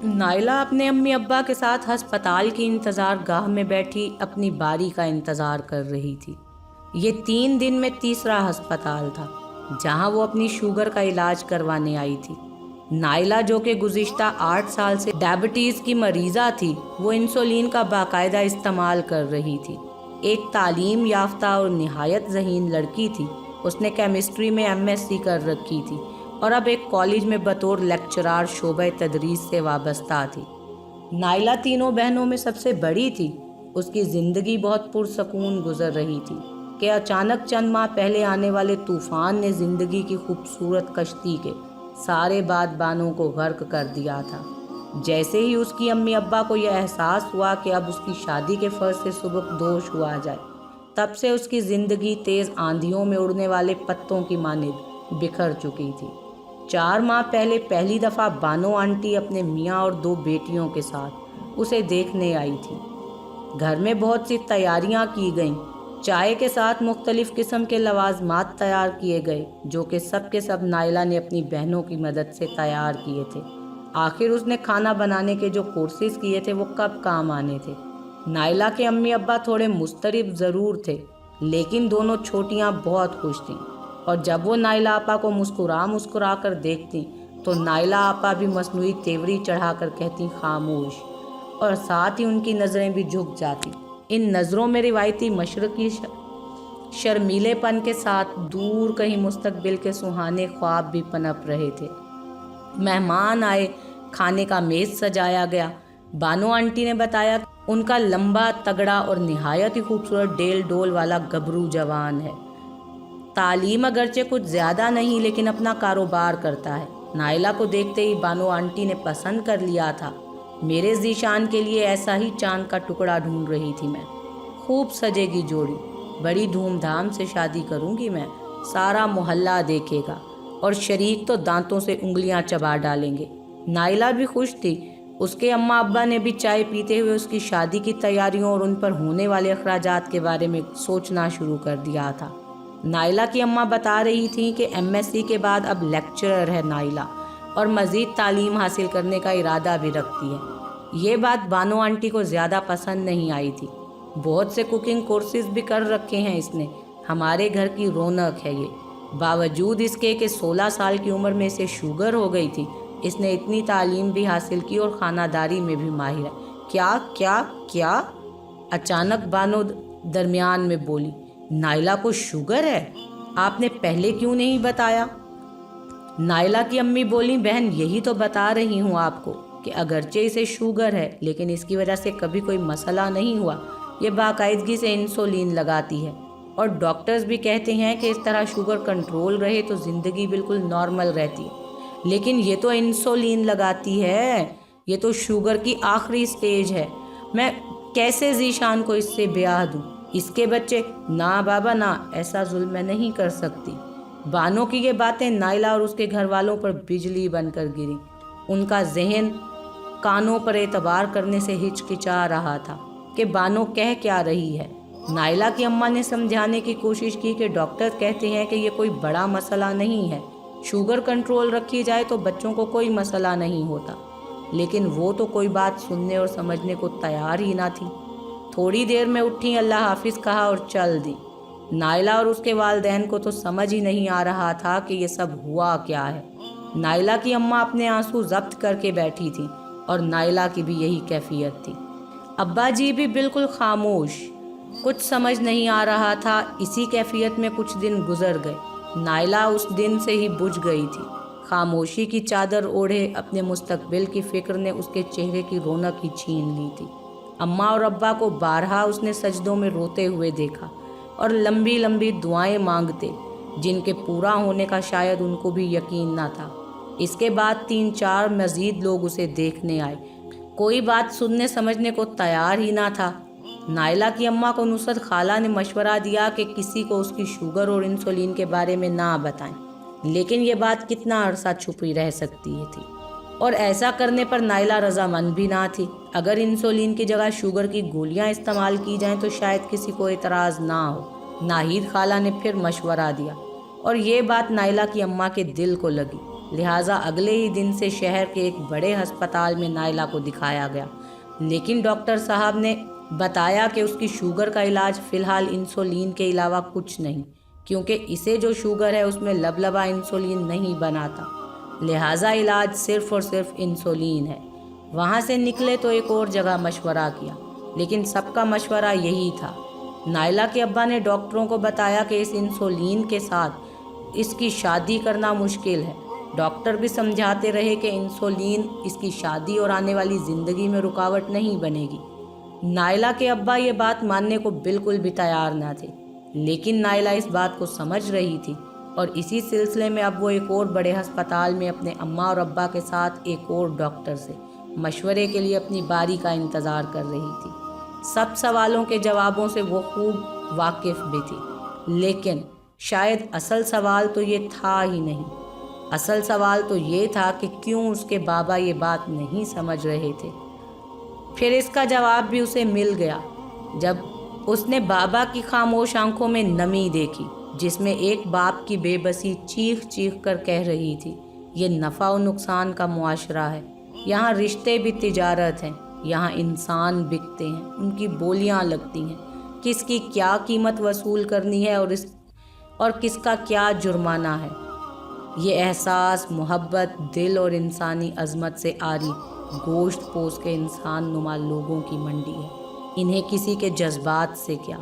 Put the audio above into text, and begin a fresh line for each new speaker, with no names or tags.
نائلہ اپنے امی ابا کے ساتھ ہسپتال کی انتظار گاہ میں بیٹھی اپنی باری کا انتظار کر رہی تھی۔ یہ 3 دن میں تیسرا ہسپتال تھا جہاں وہ اپنی شوگر کا علاج کروانے آئی تھی۔ نائلہ جو کہ گزشتہ 8 سال سے ڈائبٹیز کی مریضہ تھی، وہ انسولین کا باقاعدہ استعمال کر رہی تھی۔ ایک تعلیم یافتہ اور نہایت ذہین لڑکی تھی۔ اس نے کیمسٹری میں MSc کر رکھی تھی اور اب ایک کالج میں بطور لیکچرار شعبہ تدریس سے وابستہ تھی۔ نائلہ تینوں بہنوں میں سب سے بڑی تھی۔ اس کی زندگی بہت پرسکون گزر رہی تھی کہ اچانک چند ماہ پہلے آنے والے طوفان نے زندگی کی خوبصورت کشتی کے سارے بادبانوں کو غرق کر دیا تھا۔ جیسے ہی اس کی امی ابا کو یہ احساس ہوا کہ اب اس کی شادی کے فرض سے سبکدوش ہوا جائے، تب سے اس کی زندگی تیز آندھیوں میں اڑنے والے پتوں کی مانند بکھر چکی تھی۔ 4 ماہ پہلے پہلی دفعہ بانو آنٹی اپنے میاں اور 2 بیٹیوں کے ساتھ اسے دیکھنے آئی تھی۔ گھر میں بہت سی تیاریاں کی گئیں۔ چائے کے ساتھ مختلف قسم کے لوازمات تیار کیے گئے جو کہ سب کے سب نائلہ نے اپنی بہنوں کی مدد سے تیار کیے تھے۔ آخر اس نے کھانا بنانے کے جو کورسز کیے تھے وہ کب کام آنے تھے۔ نائلہ کے امی ابا تھوڑے مضطرب ضرور تھے، لیکن دونوں چھوٹیاں بہت خوش تھیں، اور جب وہ نائلہ آپا کو مسکرا کر دیکھتی تو نائلہ آپا بھی مصنوعی تیوری چڑھا کر کہتی خاموش، اور ساتھ ہی ان کی نظریں بھی جھک جاتی۔ ان نظروں میں روایتی مشرقی شرمیلے پن کے ساتھ دور کہیں مستقبل کے سہانے خواب بھی پنپ رہے تھے۔ مہمان آئے، کھانے کا میز سجایا گیا۔ بانو آنٹی نے بتایا کہ ان کا لمبا، تگڑا اور نہایت ہی خوبصورت ڈیل ڈول والا گبرو جوان ہے۔ تعلیم اگرچہ کچھ زیادہ نہیں، لیکن اپنا کاروبار کرتا ہے۔ نائلہ کو دیکھتے ہی بانو آنٹی نے پسند کر لیا تھا۔ میرے ذیشان کے لیے ایسا ہی چاند کا ٹکڑا ڈھونڈ رہی تھی میں۔ خوب سجے گی جوڑی، بڑی دھوم دھام سے شادی کروں گی میں، سارا محلہ دیکھے گا، اور شریک تو دانتوں سے انگلیاں چبا ڈالیں گے۔ نائلہ بھی خوش تھی۔ اس کے اماں ابا نے بھی چائے پیتے ہوئے اس کی شادی کی تیاریوں اور ان پر ہونے والے اخراجات کے بارے میں سوچنا شروع کر دیا تھا۔ نائلہ کی اماں بتا رہی تھیں کہ MSc کے بعد اب لیکچرر ہے نائلہ، اور مزید تعلیم حاصل کرنے کا ارادہ بھی رکھتی ہے۔ یہ بات بانو آنٹی کو زیادہ پسند نہیں آئی تھی۔ بہت سے کوکنگ کورسز بھی کر رکھے ہیں اس نے، ہمارے گھر کی رونق ہے یہ۔ باوجود اس کے کہ 16 سال کی عمر میں اسے شوگر ہو گئی تھی، اس نے اتنی تعلیم بھی حاصل کی اور خانہ داری میں بھی ماہر ہے۔ کیا کیا کیا؟ اچانک بانو درمیان میں بولی، نائلہ کو شوگر ہے؟ آپ نے پہلے کیوں نہیں بتایا؟ نائلہ کی امی بولیں، بہن یہی تو بتا رہی ہوں آپ کو کہ اگرچہ اسے شوگر ہے لیکن اس کی وجہ سے کبھی کوئی مسئلہ نہیں ہوا۔ یہ باقاعدگی سے انسولین لگاتی ہے، اور ڈاکٹرز بھی کہتے ہیں کہ اس طرح شوگر کنٹرول رہے تو زندگی بالکل نارمل رہتی ہے۔ لیکن یہ تو انسولین لگاتی ہے، یہ تو شوگر کی آخری سٹیج ہے۔ میں کیسے ذیشان کو اس سے بیاہ دوں؟ اس کے بچے؟ نہ بابا نہ، ایسا ظلم میں نہیں کر سکتی۔ بانو کی یہ باتیں نائلہ اور اس کے گھر والوں پر بجلی بن کر گریں۔ ان کا ذہن کانوں پر اعتبار کرنے سے ہچکچا رہا تھا کہ بانو کہہ کیا رہی ہے۔ نائلہ کی اماں نے سمجھانے کی کوشش کی کہ ڈاکٹر کہتے ہیں کہ یہ کوئی بڑا مسئلہ نہیں ہے، شوگر کنٹرول رکھی جائے تو بچوں کو کوئی مسئلہ نہیں ہوتا، لیکن وہ تو کوئی بات سننے اور سمجھنے کو تیار ہی نہ تھی۔ تھوڑی دیر میں اٹھیں، اللہ حافظ کہا اور چل دی۔ نائلہ اور اس کے والدین کو تو سمجھ ہی نہیں آ رہا تھا کہ یہ سب ہوا کیا ہے۔ نائلہ کی اماں اپنے آنسو ضبط کر کے بیٹھی تھی، اور نائلہ کی بھی یہی کیفیت تھی۔ ابا جی بھی بالکل خاموش، کچھ سمجھ نہیں آ رہا تھا۔ اسی کیفیت میں کچھ دن گزر گئے۔ نائلہ اس دن سے ہی بجھ گئی تھی۔ خاموشی کی چادر اوڑھے اپنے مستقبل کی فکر نے اس کے چہرے کی رونق ہی چھین لی تھی۔ اماں اور ابا کو بارہا اس نے سجدوں میں روتے ہوئے دیکھا اور لمبی لمبی دعائیں مانگتے، جن کے پورا ہونے کا شاید ان کو بھی یقین نہ تھا۔ اس کے بعد 3-4 مزید لوگ اسے دیکھنے آئے۔ کوئی بات سننے سمجھنے کو تیار ہی نہ تھا۔ نائلہ کی اماں کو نصرت خالہ نے مشورہ دیا کہ کسی کو اس کی شوگر اور انسولین کے بارے میں نہ بتائیں، لیکن یہ بات کتنا عرصہ چھپی رہ سکتی تھی، اور ایسا کرنے پر نائلہ رضامند بھی نہ تھی۔ اگر انسولین کی جگہ شوگر کی گولیاں استعمال کی جائیں تو شاید کسی کو اعتراض نہ ہو۔ ناہید خالہ نے پھر مشورہ دیا، اور یہ بات نائلہ کی اماں کے دل کو لگی۔ لہٰذا اگلے ہی دن سے شہر کے ایک بڑے ہسپتال میں نائلہ کو دکھایا گیا، لیکن ڈاکٹر صاحب نے بتایا کہ اس کی شوگر کا علاج فی الحال انسولین کے علاوہ کچھ نہیں، کیونکہ اسے جو شوگر ہے اس میں لبلبا انسولین نہیں بناتا، لہٰذا علاج صرف اور صرف انسولین ہے۔ وہاں سے نکلے تو ایک اور جگہ مشورہ کیا، لیکن سب کا مشورہ یہی تھا۔ نائلہ کے ابا نے ڈاکٹروں کو بتایا کہ اس انسولین کے ساتھ اس کی شادی کرنا مشکل ہے۔ ڈاکٹر بھی سمجھاتے رہے کہ انسولین اس کی شادی اور آنے والی زندگی میں رکاوٹ نہیں بنے گی۔ نائلہ کے ابا یہ بات ماننے کو بالکل بھی تیار نہ تھے، لیکن نائلہ اس بات کو سمجھ رہی تھی، اور اسی سلسلے میں اب وہ ایک اور بڑے ہسپتال میں اپنے اماں اور ابا کے ساتھ ایک اور ڈاکٹر سے مشورے کے لیے اپنی باری کا انتظار کر رہی تھی۔ سب سوالوں کے جوابوں سے وہ خوب واقف بھی تھی، لیکن شاید اصل سوال تو یہ تھا ہی نہیں۔ اصل سوال تو یہ تھا کہ کیوں اس کے بابا یہ بات نہیں سمجھ رہے تھے۔ پھر اس کا جواب بھی اسے مل گیا جب اس نے بابا کی خاموش آنکھوں میں نمی دیکھی، جس میں ایک باپ کی بے بسی چیخ چیخ کر کہہ رہی تھی، یہ نفع و نقصان کا معاشرہ ہے، یہاں رشتے بھی تجارت ہیں، یہاں انسان بکتے ہیں، ان کی بولیاں لگتی ہیں، کس کی کیا قیمت وصول کرنی ہے اور کس کا کیا جرمانہ ہے۔ یہ احساس، محبت، دل اور انسانی عظمت سے آری گوشت پوش کے انسان نما لوگوں کی منڈی ہے، انہیں کسی کے جذبات سے کیا۔